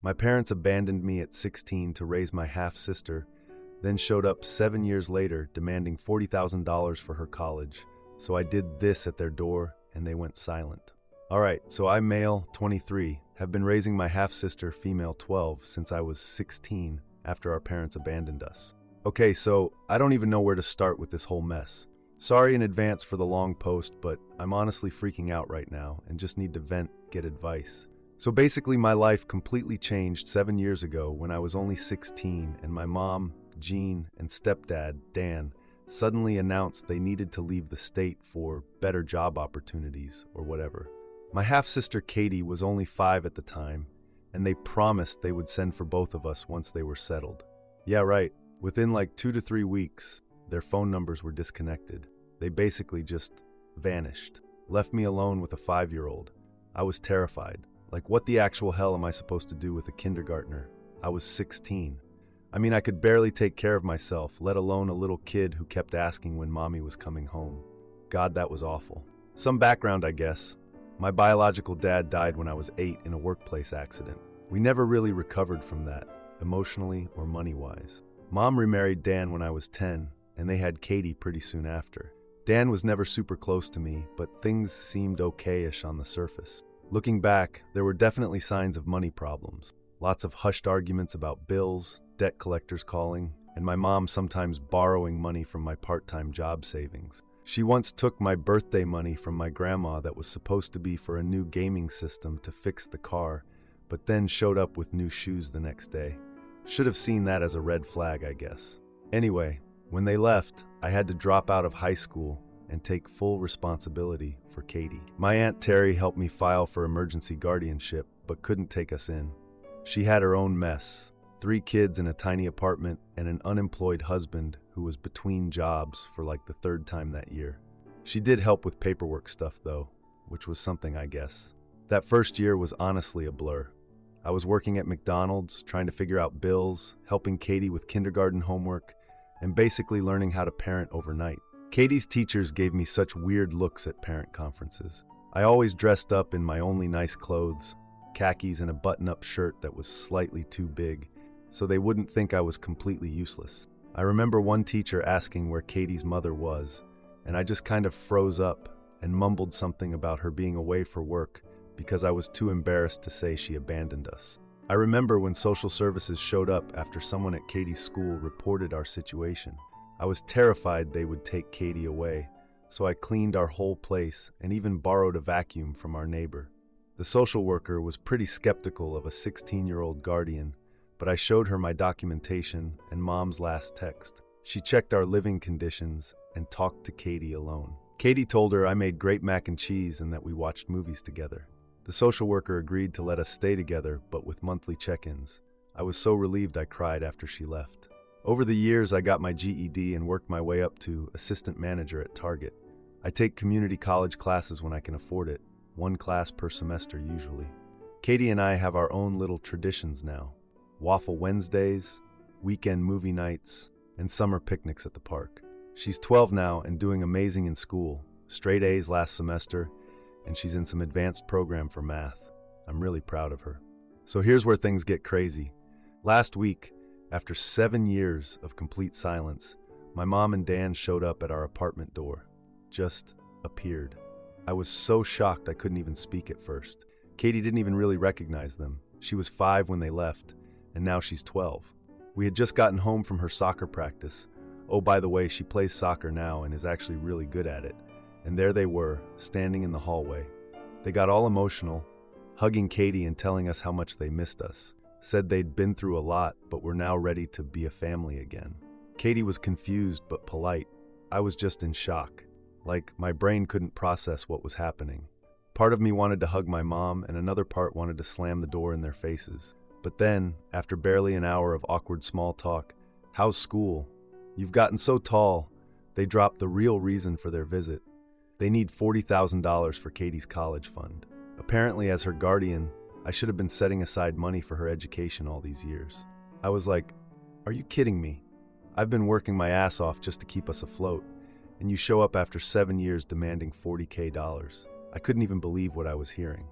My parents abandoned me at 16 to raise my half-sister, then showed up 7 years later demanding $40,000 for her college. So I did this at their door and they went silent. Alright, so I'm male, 23, have been raising my half-sister, female 12, since I was 16 after our parents abandoned us. Okay, so I don't even know where to start with this whole mess. Sorry in advance for the long post, but I'm honestly freaking out right now and just need to vent, get advice. So basically my life completely changed 7 years ago when I was only 16 and my mom, Jean, and stepdad, Dan, suddenly announced they needed to leave the state for better job opportunities or whatever. My half-sister Katie was only 5 at the time, and they promised they would send for both of us once they were settled. Yeah, right. Within like 2 to 3 weeks, their phone numbers were disconnected. They basically just vanished, left me alone with a 5-year-old. I was terrified. Like, what the actual hell am I supposed to do with a kindergartner? I was 16. I mean, I could barely take care of myself, let alone a little kid who kept asking when mommy was coming home. God, that was awful. Some background, I guess. My biological dad died when I was 8 in a workplace accident. We never really recovered from that, emotionally or money-wise. Mom remarried Dan when I was 10, and they had Katie pretty soon after. Dan was never super close to me, but things seemed okay-ish on the surface. Looking back, there were definitely signs of money problems. Lots of hushed arguments about bills, debt collectors calling, and my mom sometimes borrowing money from my part-time job savings. She once took my birthday money from my grandma that was supposed to be for a new gaming system to fix the car, but then showed up with new shoes the next day. Should have seen that as a red flag, I guess. Anyway, when they left, I had to drop out of high school and take full responsibility for Katie. My Aunt Terry helped me file for emergency guardianship, but couldn't take us in. She had her own mess, 3 kids in a tiny apartment and an unemployed husband who was between jobs for like the 3rd time that year. She did help with paperwork stuff though, which was something, I guess. That first year was honestly a blur. I was working at McDonald's, trying to figure out bills, helping Katie with kindergarten homework, and basically learning how to parent overnight. Katie's teachers gave me such weird looks at parent conferences. I always dressed up in my only nice clothes, khakis and a button-up shirt that was slightly too big, so they wouldn't think I was completely useless. I remember one teacher asking where Katie's mother was, and I just kind of froze up and mumbled something about her being away for work because I was too embarrassed to say she abandoned us. I remember when social services showed up after someone at Katie's school reported our situation. I was terrified they would take Katie away, so I cleaned our whole place and even borrowed a vacuum from our neighbor. The social worker was pretty skeptical of a 16-year-old guardian, but I showed her my documentation and Mom's last text. She checked our living conditions and talked to Katie alone. Katie told her I made great mac and cheese and that we watched movies together. The social worker agreed to let us stay together, but with monthly check-ins. I was so relieved I cried after she left. Over the years, I got my GED and worked my way up to assistant manager at Target. I take community college classes when I can afford it, 1 class per semester usually. Katie and I have our own little traditions now. Waffle Wednesdays, weekend movie nights, and summer picnics at the park. She's 12 now and doing amazing in school, straight A's last semester, and she's in some advanced program for math. I'm really proud of her. So here's where things get crazy. Last week, after 7 years of complete silence, my mom and Dan showed up at our apartment door. Just appeared. I was so shocked I couldn't even speak at first. Katie didn't even really recognize them. She was 5 when they left, and now she's 12. We had just gotten home from her soccer practice. Oh, by the way, she plays soccer now and is actually really good at it. And there they were, standing in the hallway. They got all emotional, hugging Katie and telling us how much they missed us. Said they'd been through a lot, but were now ready to be a family again. Katie was confused but polite. I was just in shock. Like, my brain couldn't process what was happening. Part of me wanted to hug my mom, and another part wanted to slam the door in their faces. But then, after barely an hour of awkward small talk, "How's school? You've gotten so tall," they dropped the real reason for their visit. They need $40,000 for Katie's college fund. Apparently, as her guardian, I should have been setting aside money for her education all these years. I was like, are you kidding me? I've been working my ass off just to keep us afloat, and you show up after 7 years demanding $40,000. I couldn't even believe what I was hearing.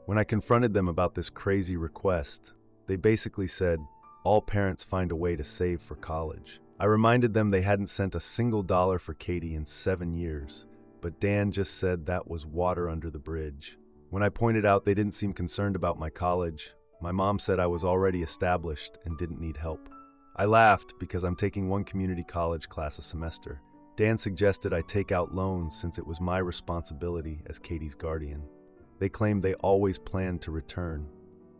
When I confronted them about this crazy request, They basically said, all parents find a way to save for college. I reminded them they hadn't sent a single dollar for Katie in 7 years, but Dan just said that was water under the bridge. When I pointed out they didn't seem concerned about my college, my mom said I was already established and didn't need help. I laughed because I'm taking one community college class a semester. Dan suggested I take out loans since it was my responsibility as Katie's guardian. They claimed they always planned to return,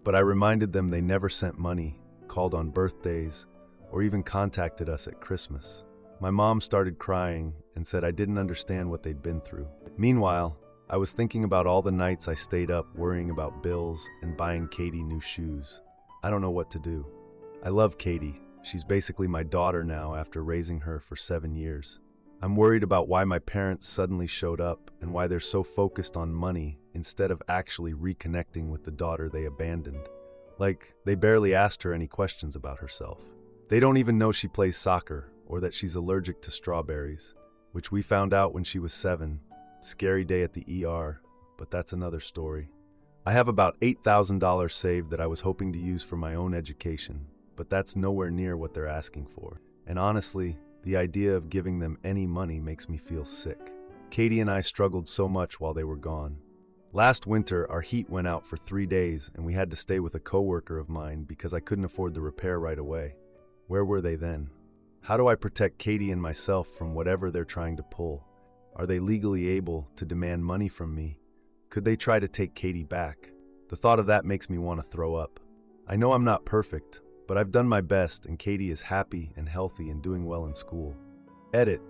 but I reminded them they never sent money, called on birthdays, or even contacted us at Christmas. My mom started crying and said I didn't understand what they'd been through. Meanwhile, I was thinking about all the nights I stayed up worrying about bills and buying Katie new shoes. I don't know what to do. I love Katie. She's basically my daughter now after raising her for 7 years. I'm worried about why my parents suddenly showed up and why they're so focused on money instead of actually reconnecting with the daughter they abandoned. Like, they barely asked her any questions about herself. They don't even know she plays soccer or that she's allergic to strawberries, which we found out when she was 7. Scary day at the ER, but that's another story. I have about $8,000 saved that I was hoping to use for my own education, but that's nowhere near what they're asking for. And honestly, the idea of giving them any money makes me feel sick. Katie and I struggled so much while they were gone. Last winter, our heat went out for 3 days and we had to stay with a coworker of mine because I couldn't afford the repair right away. Where were they then? How do I protect Katie and myself from whatever they're trying to pull? Are they legally able to demand money from me? Could they try to take Katie back? The thought of that makes me want to throw up. I know I'm not perfect, but I've done my best and Katie is happy and healthy and doing well in school. Edit.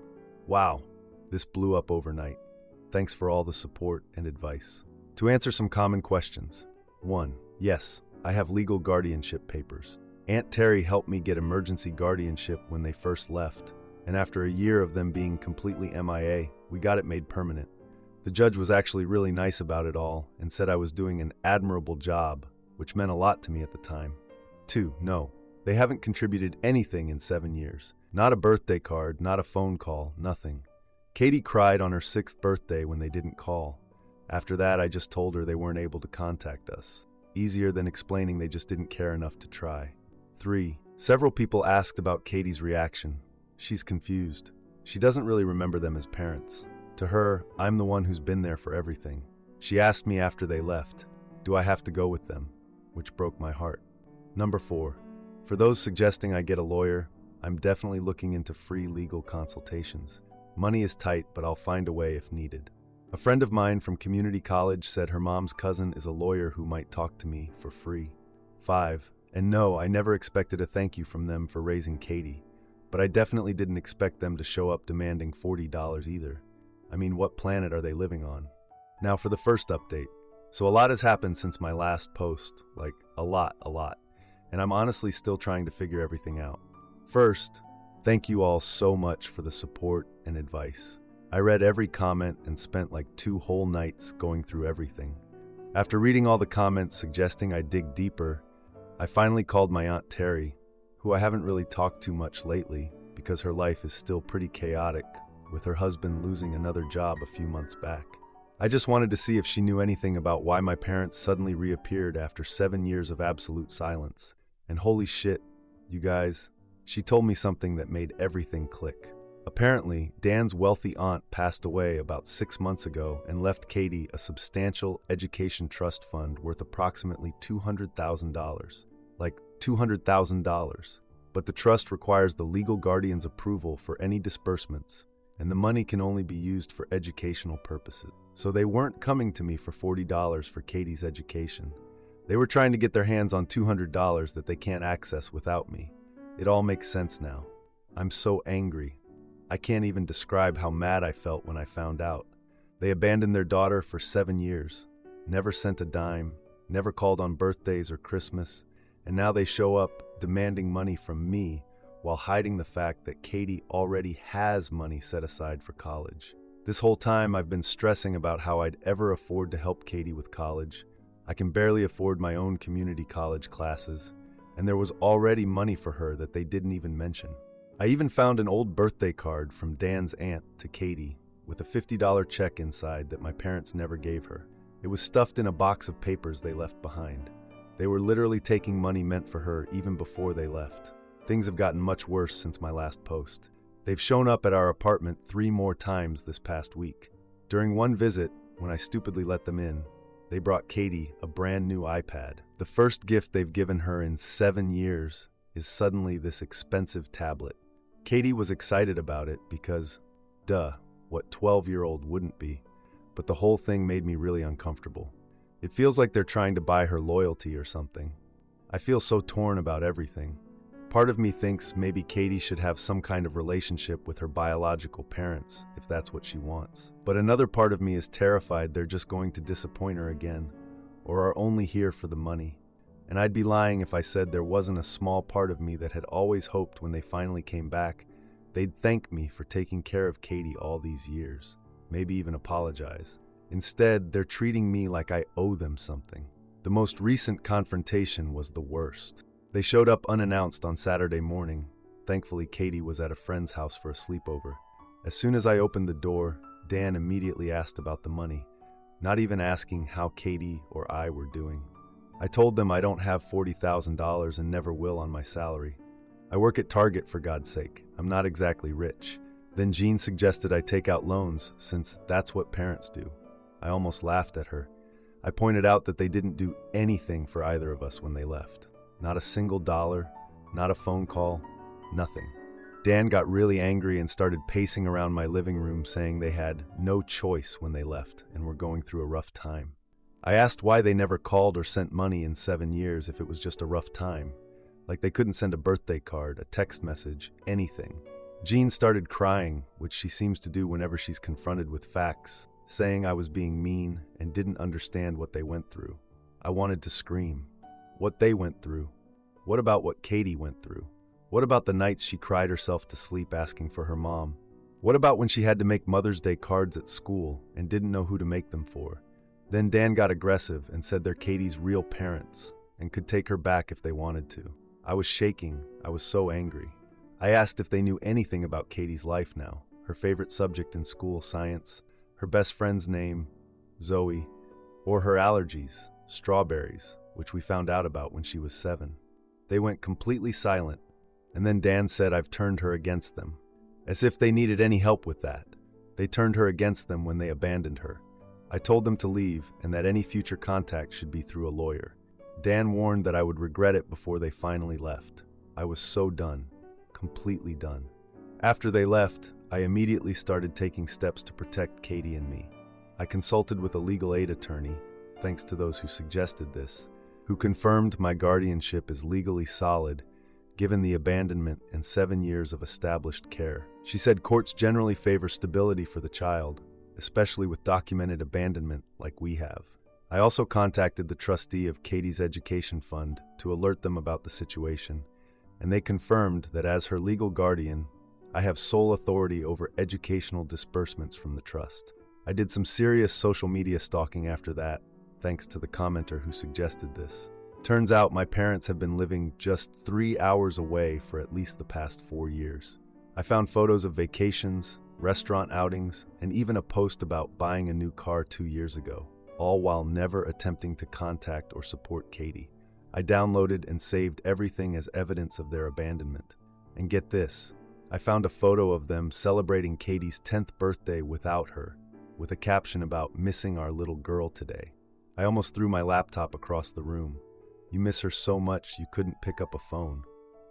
Wow, this blew up overnight. Thanks for all the support and advice. To answer some common questions. 1. Yes, I have legal guardianship papers. Aunt Terry helped me get emergency guardianship when they first left, and after a year of them being completely MIA, we got it made permanent. The judge was actually really nice about it all and said I was doing an admirable job, which meant a lot to me at the time. 2. No, they haven't contributed anything in 7 years. Not a birthday card, not a phone call, nothing. Katie cried on her 6th birthday when they didn't call. After that, I just told her they weren't able to contact us. Easier than explaining they just didn't care enough to try. 3. Several people asked about Katie's reaction. She's confused. She doesn't really remember them as parents. To her, I'm the one who's been there for everything. She asked me after they left, do I have to go with them? Which broke my heart. 4. For those suggesting I get a lawyer, I'm definitely looking into free legal consultations. Money is tight, but I'll find a way if needed. A friend of mine from community college said her mom's cousin is a lawyer who might talk to me for free. 5. And no, I never expected a thank you from them for raising Katie, but I definitely didn't expect them to show up demanding $40 either. I mean, what planet are they living on? Now for the first update. So a lot has happened since my last post, like a lot, and I'm honestly still trying to figure everything out. First, thank you all so much for the support and advice. I read every comment and spent like 2 whole nights going through everything. After reading all the comments suggesting I dig deeper, I finally called my Aunt Terry, who I haven't really talked to much lately because her life is still pretty chaotic, with her husband losing another job a few months back. I just wanted to see if she knew anything about why my parents suddenly reappeared after 7 years of absolute silence. And holy shit, you guys, she told me something that made everything click. Apparently, Dan's wealthy aunt passed away about 6 months ago and left Katie a substantial education trust fund worth approximately $200,000. Like $200,000. But the trust requires the legal guardian's approval for any disbursements, and the money can only be used for educational purposes. So they weren't coming to me for $40 for Katie's education. They were trying to get their hands on $200 that they can't access without me. It all makes sense now. I'm so angry. I can't even describe how mad I felt when I found out. They abandoned their daughter for 7 years, never sent a dime, never called on birthdays or Christmas, and now they show up demanding money from me while hiding the fact that Katie already has money set aside for college. This whole time I've been stressing about how I'd ever afford to help Katie with college. I can barely afford my own community college classes, and there was already money for her that they didn't even mention. I even found an old birthday card from Dan's aunt to Katie with a $50 check inside that my parents never gave her. It was stuffed in a box of papers they left behind. They were literally taking money meant for her even before they left. Things have gotten much worse since my last post. They've shown up at our apartment 3 more times this past week. During one visit, when I stupidly let them in, they brought Katie a brand new iPad. The first gift they've given her in 7 years is suddenly this expensive tablet. Katie was excited about it because, duh, what 12-year-old wouldn't be? But the whole thing made me really uncomfortable. It feels like they're trying to buy her loyalty or something. I feel so torn about everything. Part of me thinks maybe Katie should have some kind of relationship with her biological parents, if that's what she wants. But another part of me is terrified they're just going to disappoint her again, or are only here for the money. And I'd be lying if I said there wasn't a small part of me that had always hoped when they finally came back, they'd thank me for taking care of Katie all these years, maybe even apologize. Instead, they're treating me like I owe them something. The most recent confrontation was the worst. They showed up unannounced on Saturday morning. Thankfully, Katie was at a friend's house for a sleepover. As soon as I opened the door, Dan immediately asked about the money, not even asking how Katie or I were doing. I told them I don't have $40,000 and never will on my salary. I work at Target, for God's sake. I'm not exactly rich. Then Jean suggested I take out loans, since that's what parents do. I almost laughed at her. I pointed out that they didn't do anything for either of us when they left. Not a single dollar, not a phone call, nothing. Dan got really angry and started pacing around my living room saying they had no choice when they left and were going through a rough time. I asked why they never called or sent money in 7 years if it was just a rough time. Like they couldn't send a birthday card, a text message, anything. Jean started crying, which she seems to do whenever she's confronted with facts, saying I was being mean and didn't understand what they went through. I wanted to scream. What they went through? What about what Katie went through? What about the nights she cried herself to sleep asking for her mom? What about when she had to make Mother's Day cards at school and didn't know who to make them for? Then Dan got aggressive and said they're Katie's real parents and could take her back if they wanted to. I was shaking. I was so angry. I asked if they knew anything about Katie's life now, her favorite subject in school, science, her best friend's name, Zoe, or her allergies, strawberries, which we found out about when she was 7. They went completely silent, and then Dan said I've turned her against them, as if they needed any help with that. They turned her against them when they abandoned her. I told them to leave and that any future contact should be through a lawyer. Dan warned that I would regret it before they finally left. I was so done, completely done. After they left, I immediately started taking steps to protect Katie and me. I consulted with a legal aid attorney, thanks to those who suggested this, who confirmed my guardianship is legally solid, given the abandonment and 7 years of established care. She said courts generally favor stability for the child, especially with documented abandonment like we have. I also contacted the trustee of Katie's education fund to alert them about the situation, and they confirmed that as her legal guardian, I have sole authority over educational disbursements from the trust. I did some serious social media stalking after that, thanks to the commenter who suggested this. Turns out my parents have been living just 3 hours away for at least the past 4 years. I found photos of vacations, restaurant outings, and even a post about buying a new car 2 years ago, all while never attempting to contact or support Katie. I downloaded and saved everything as evidence of their abandonment. And get this, I found a photo of them celebrating Katie's 10th birthday without her, with a caption about missing our little girl today. I almost threw my laptop across the room. You miss her so much you couldn't pick up a phone.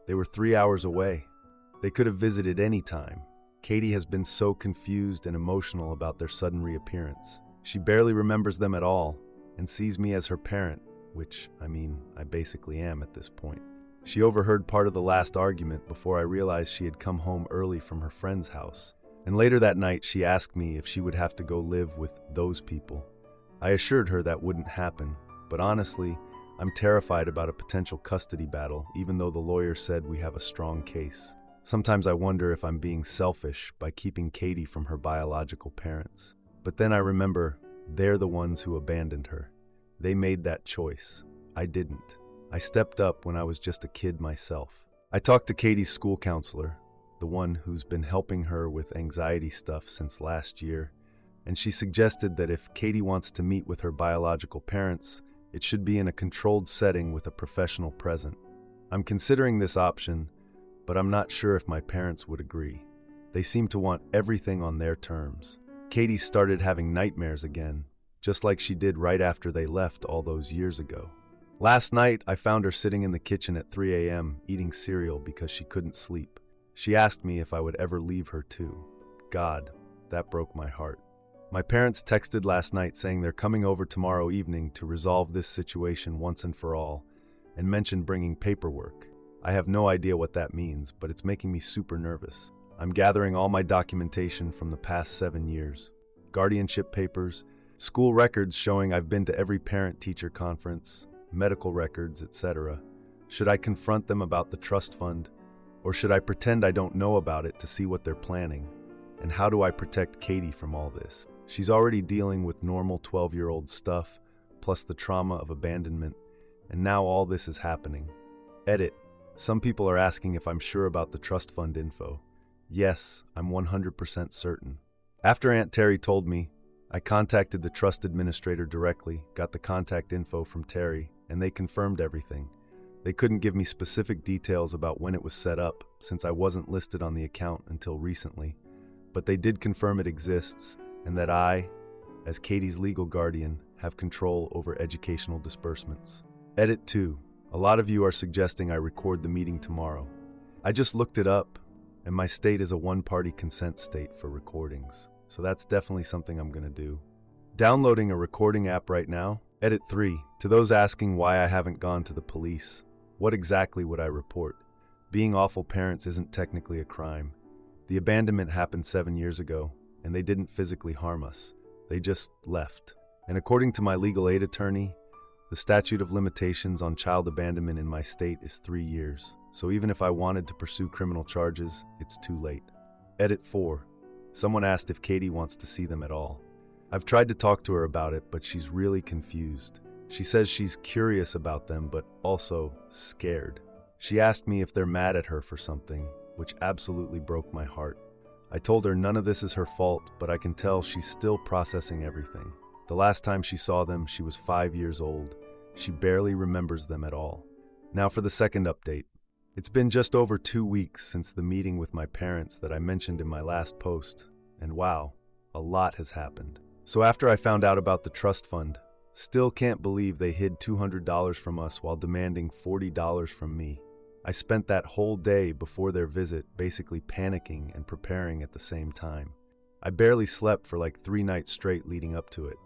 They were 3 hours away. They could have visited any time. Katie has been so confused and emotional about their sudden reappearance. She barely remembers them at all and sees me as her parent, which, I basically am at this point. She overheard part of the last argument before I realized she had come home early from her friend's house. And later that night, she asked me if she would have to go live with those people. I assured her that wouldn't happen, but honestly, I'm terrified about a potential custody battle, even though the lawyer said we have a strong case. Sometimes I wonder if I'm being selfish by keeping Katie from her biological parents. But then I remember they're the ones who abandoned her. They made that choice. I didn't. I stepped up when I was just a kid myself. I talked to Katie's school counselor, the one who's been helping her with anxiety stuff since last year, and she suggested that if Katie wants to meet with her biological parents, It should be in a controlled setting with a professional present. I'm considering this option, but I'm not sure if my parents would agree. They seem to want everything on their terms. Katie started having nightmares again, just like she did right after they left all those years ago. Last night, I found her sitting in the kitchen at 3 a.m. eating cereal because she couldn't sleep. She asked me if I would ever leave her too. God, that broke my heart. My parents texted last night saying they're coming over tomorrow evening to resolve this situation once and for all, and mentioned bringing paperwork. I have no idea what that means, but it's making me super nervous. I'm gathering all my documentation from the past 7 years. Guardianship papers, school records showing I've been to every parent-teacher conference, medical records, etc. Should I confront them about the trust fund? Or should I pretend I don't know about it to see what they're planning? And how do I protect Katie from all this? She's already dealing with normal 12-year-old stuff, plus the trauma of abandonment, and now all this is happening. Edit. Some people are asking if I'm sure about the trust fund info. Yes, I'm 100% certain. After Aunt Terry told me, I contacted the trust administrator directly, got the contact info from Terry, and they confirmed everything. They couldn't give me specific details about when it was set up, since I wasn't listed on the account until recently, but they did confirm it exists, and that I, as Katie's legal guardian, have control over educational disbursements. Edit 2. A lot of you are suggesting I record the meeting tomorrow. I just looked it up, and my state is a one-party consent state for recordings, so that's definitely something I'm gonna do. Downloading a recording app right now. Edit 3. To those asking why I haven't gone to the police, what exactly would I report? Being awful parents isn't technically a crime. The abandonment happened 7 years ago, and they didn't physically harm us. They just left. And according to my legal aid attorney, the statute of limitations on child abandonment in my state is 3 years. So even if I wanted to pursue criminal charges, it's too late. Edit 4. Someone asked if Katie wants to see them at all. I've tried to talk to her about it, but she's really confused. She says she's curious about them, but also scared. She asked me if they're mad at her for something, which absolutely broke my heart. I told her none of this is her fault, but I can tell she's still processing everything. The last time she saw them, she was 5 years old. She barely remembers them at all. Now for the second update. It's been just over 2 weeks since the meeting with my parents that I mentioned in my last post, and wow, a lot has happened. So after I found out about the trust fund, still can't believe they hid $200 from us while demanding $40 from me. I spent that whole day before their visit basically panicking and preparing at the same time. I barely slept for like 3 nights straight leading up to it.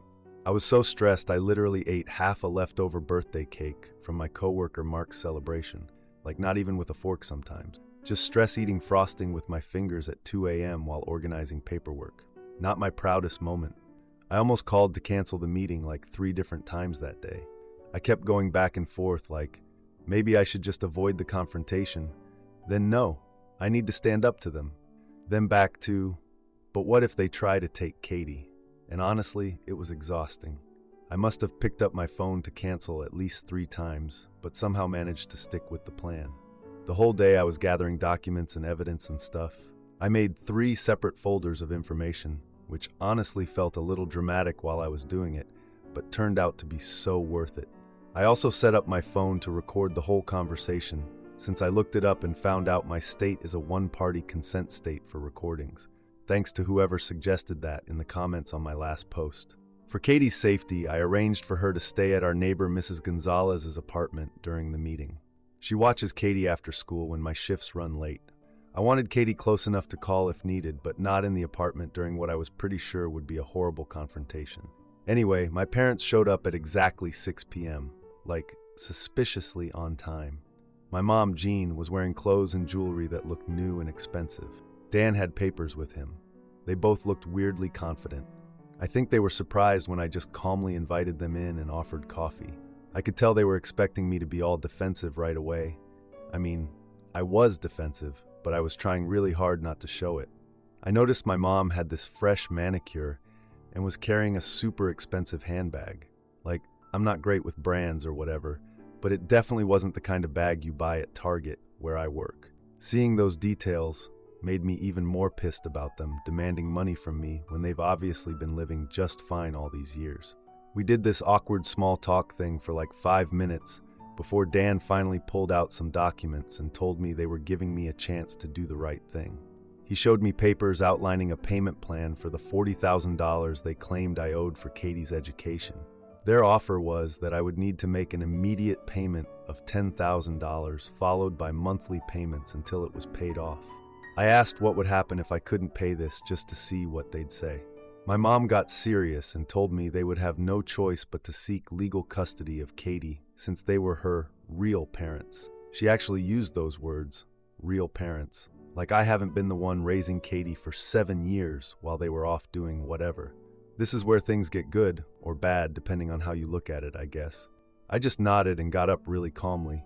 I was so stressed I literally ate half a leftover birthday cake from my coworker Mark's celebration, like not even with a fork sometimes. Just stress eating frosting with my fingers at 2 a.m. while organizing paperwork. Not my proudest moment. I almost called to cancel the meeting like 3 different times that day. I kept going back and forth like, maybe I should just avoid the confrontation. Then no, I need to stand up to them. Then back to, but what if they try to take Katie? And honestly, it was exhausting. I must have picked up my phone to cancel at least 3 times, but somehow managed to stick with the plan. The whole day I was gathering documents and evidence and stuff. I made 3 separate folders of information, which honestly felt a little dramatic while I was doing it, but turned out to be so worth it. I also set up my phone to record the whole conversation, since I looked it up and found out my state is a one-party consent state for recordings, thanks to whoever suggested that in the comments on my last post. For Katie's safety, I arranged for her to stay at our neighbor Mrs. Gonzalez's apartment during the meeting. She watches Katie after school when my shifts run late. I wanted Katie close enough to call if needed, but not in the apartment during what I was pretty sure would be a horrible confrontation. Anyway, my parents showed up at exactly 6 p.m., like suspiciously on time. My mom, Jean, was wearing clothes and jewelry that looked new and expensive. Dan had papers with him. They both looked weirdly confident. I think they were surprised when I just calmly invited them in and offered coffee. I could tell they were expecting me to be all defensive right away. I mean, I was defensive, but I was trying really hard not to show it. I noticed my mom had this fresh manicure and was carrying a super expensive handbag. Like, I'm not great with brands or whatever, but it definitely wasn't the kind of bag you buy at Target, where I work. Seeing those details made me even more pissed about them demanding money from me when they've obviously been living just fine all these years. We did this awkward small talk thing for like 5 minutes before Dan finally pulled out some documents and told me they were giving me a chance to do the right thing. He showed me papers outlining a payment plan for the $40,000 they claimed I owed for Katie's education. Their offer was that I would need to make an immediate payment of $10,000 followed by monthly payments until it was paid off. I asked what would happen if I couldn't pay this just to see what they'd say. My mom got serious and told me they would have no choice but to seek legal custody of Katie since they were her real parents. She actually used those words, real parents, like I haven't been the one raising Katie for 7 years while they were off doing whatever. This is where things get good or bad depending on how you look at it, I guess. I just nodded and got up really calmly.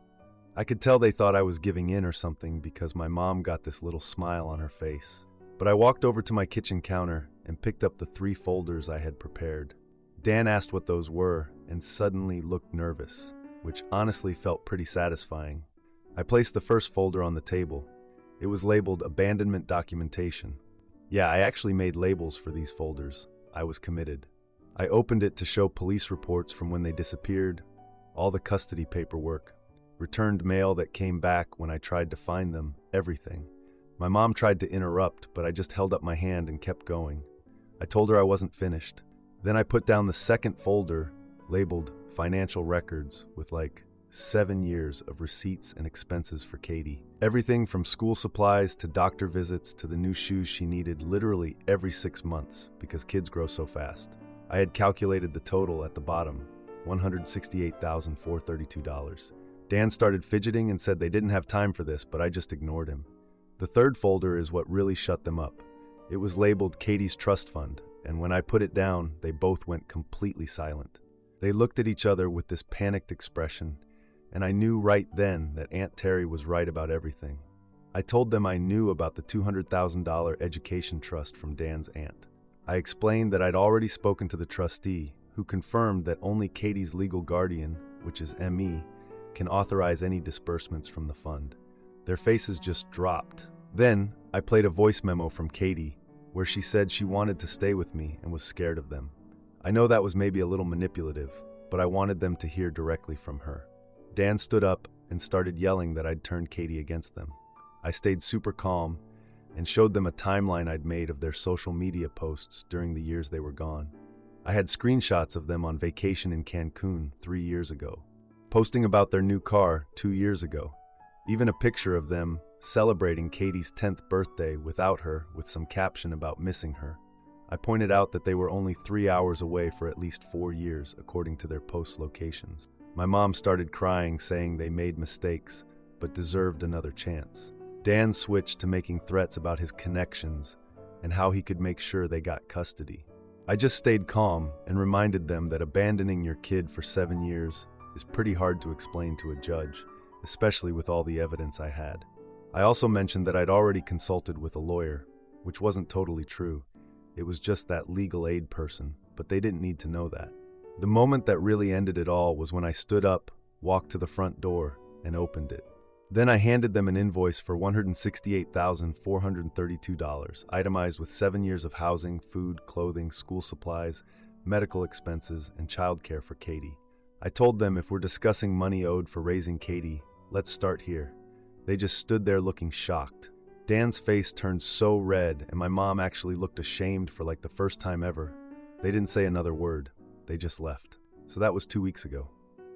I could tell they thought I was giving in or something because my mom got this little smile on her face. But I walked over to my kitchen counter and picked up the 3 folders I had prepared. Dan asked what those were and suddenly looked nervous, which honestly felt pretty satisfying. I placed the first folder on the table. It was labeled Abandonment Documentation. Yeah, I actually made labels for these folders. I was committed. I opened it to show police reports from when they disappeared, all the custody paperwork, returned mail that came back when I tried to find them, everything. My mom tried to interrupt, but I just held up my hand and kept going. I told her I wasn't finished. Then I put down the second folder, labeled Financial Records, with like 7 years of receipts and expenses for Katie. Everything from school supplies to doctor visits to the new shoes she needed literally every 6 months because kids grow so fast. I had calculated the total at the bottom, $168,432. Dan started fidgeting and said they didn't have time for this, but I just ignored him. The third folder is what really shut them up. It was labeled Katie's Trust Fund, and when I put it down, they both went completely silent. They looked at each other with this panicked expression, and I knew right then that Aunt Terry was right about everything. I told them I knew about the $200,000 education trust from Dan's aunt. I explained that I'd already spoken to the trustee, who confirmed that only Katie's legal guardian, which is ME, can authorize any disbursements from the fund. Their faces just dropped. Then, I played a voice memo from Katie, where she said she wanted to stay with me and was scared of them. I know that was maybe a little manipulative, but I wanted them to hear directly from her. Dan stood up and started yelling that I'd turned Katie against them. I stayed super calm and showed them a timeline I'd made of their social media posts during the years they were gone. I had screenshots of them on vacation in Cancun 3 years ago, posting about their new car 2 years ago, even a picture of them celebrating Katie's 10th birthday without her with some caption about missing her. I pointed out that they were only 3 hours away for at least 4 years, according to their post locations. My mom started crying, saying they made mistakes, but deserved another chance. Dan switched to making threats about his connections and how he could make sure they got custody. I just stayed calm and reminded them that abandoning your kid for 7 years is pretty hard to explain to a judge, especially with all the evidence I had. I also mentioned that I'd already consulted with a lawyer, which wasn't totally true. It was just that legal aid person, but they didn't need to know that. The moment that really ended it all was when I stood up, walked to the front door, and opened it. Then I handed them an invoice for $168,432, itemized with 7 years of housing, food, clothing, school supplies, medical expenses, and childcare for Katie. I told them if we're discussing money owed for raising Katie, let's start here. They just stood there looking shocked. Dan's face turned so red, and my mom actually looked ashamed for like the first time ever. They didn't say another word. They just left. So that was 2 weeks ago.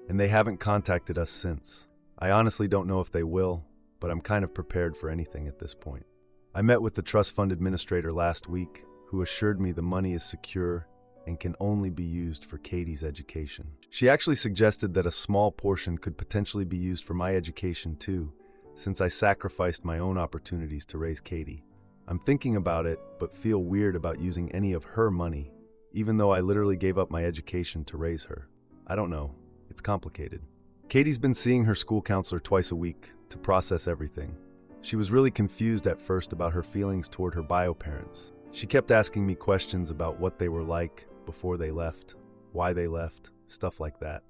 And they haven't contacted us since. I honestly don't know if they will, but I'm kind of prepared for anything at this point. I met with the trust fund administrator last week, who assured me the money is secure and can only be used for Katie's education. She actually suggested that a small portion could potentially be used for my education too, since I sacrificed my own opportunities to raise Katie. I'm thinking about it, but feel weird about using any of her money, even though I literally gave up my education to raise her. I don't know. It's complicated. Katie's been seeing her school counselor twice a week to process everything. She was really confused at first about her feelings toward her bio parents. She kept asking me questions about what they were like before they left, why they left, stuff like that.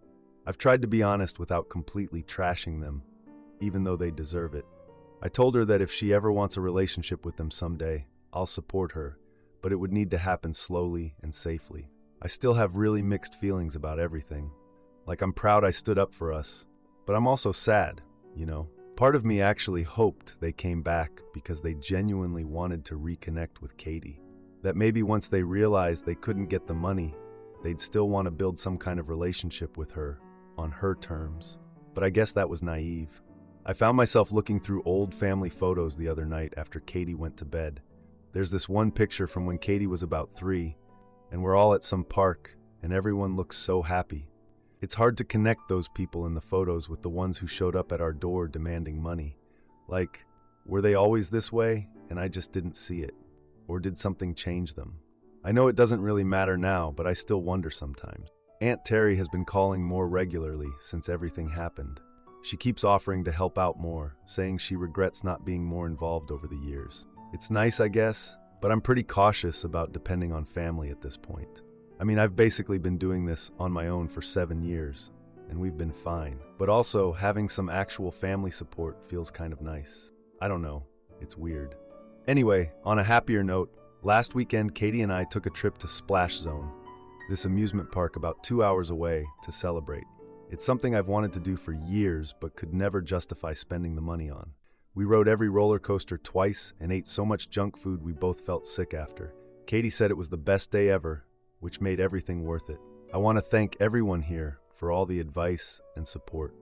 I've tried to be honest without completely trashing them, even though they deserve it. I told her that if she ever wants a relationship with them someday, I'll support her, but it would need to happen slowly and safely. I still have really mixed feelings about everything. Like, I'm proud I stood up for us, but I'm also sad, you know? Part of me actually hoped they came back because they genuinely wanted to reconnect with Katie. That maybe once they realized they couldn't get the money, they'd still want to build some kind of relationship with her, on her terms. But I guess that was naive. I found myself looking through old family photos the other night after Katie went to bed. There's this one picture from when Katie was about 3, and we're all at some park, and everyone looks so happy. It's hard to connect those people in the photos with the ones who showed up at our door demanding money. Like, were they always this way, and I just didn't see it? Or did something change them? I know it doesn't really matter now, but I still wonder sometimes. Aunt Terry has been calling more regularly since everything happened. She keeps offering to help out more, saying she regrets not being more involved over the years. It's nice, I guess, but I'm pretty cautious about depending on family at this point. I mean, I've basically been doing this on my own for 7 years, and we've been fine. But also, having some actual family support feels kind of nice. I don't know, it's weird. Anyway, on a happier note, last weekend Katie and I took a trip to Splash Zone, this amusement park about 2 hours away, to celebrate. It's something I've wanted to do for years, but could never justify spending the money on. We rode every roller coaster twice and ate so much junk food we both felt sick after. Katie said it was the best day ever, which made everything worth it. I want to thank everyone here for all the advice and support.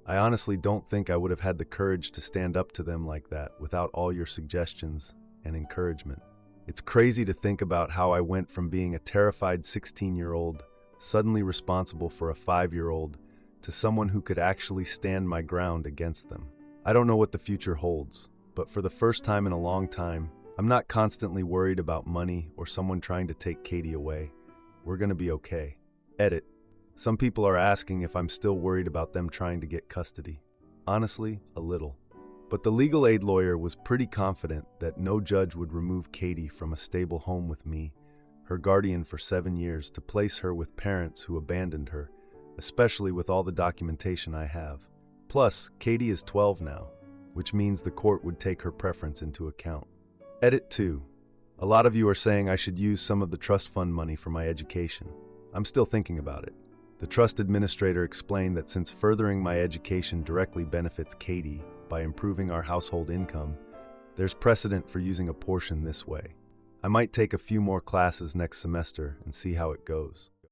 I honestly don't think I would have had the courage to stand up to them like that without all your suggestions and encouragement. It's crazy to think about how I went from being a terrified 16-year-old, suddenly responsible for a 5-year-old, to someone who could actually stand my ground against them. I don't know what the future holds, but for the first time in a long time, I'm not constantly worried about money or someone trying to take Katie away. We're gonna be okay. Edit. Some people are asking if I'm still worried about them trying to get custody. Honestly, a little. But the legal aid lawyer was pretty confident that no judge would remove Katie from a stable home with me, her guardian for 7 years, to place her with parents who abandoned her, especially with all the documentation I have. Plus, Katie is 12 now, which means the court would take her preference into account. Edit 2. A lot of you are saying I should use some of the trust fund money for my education. I'm still thinking about it. The trust administrator explained that since furthering my education directly benefits Katie by improving our household income, there's precedent for using a portion this way. I might take a few more classes next semester and see how it goes.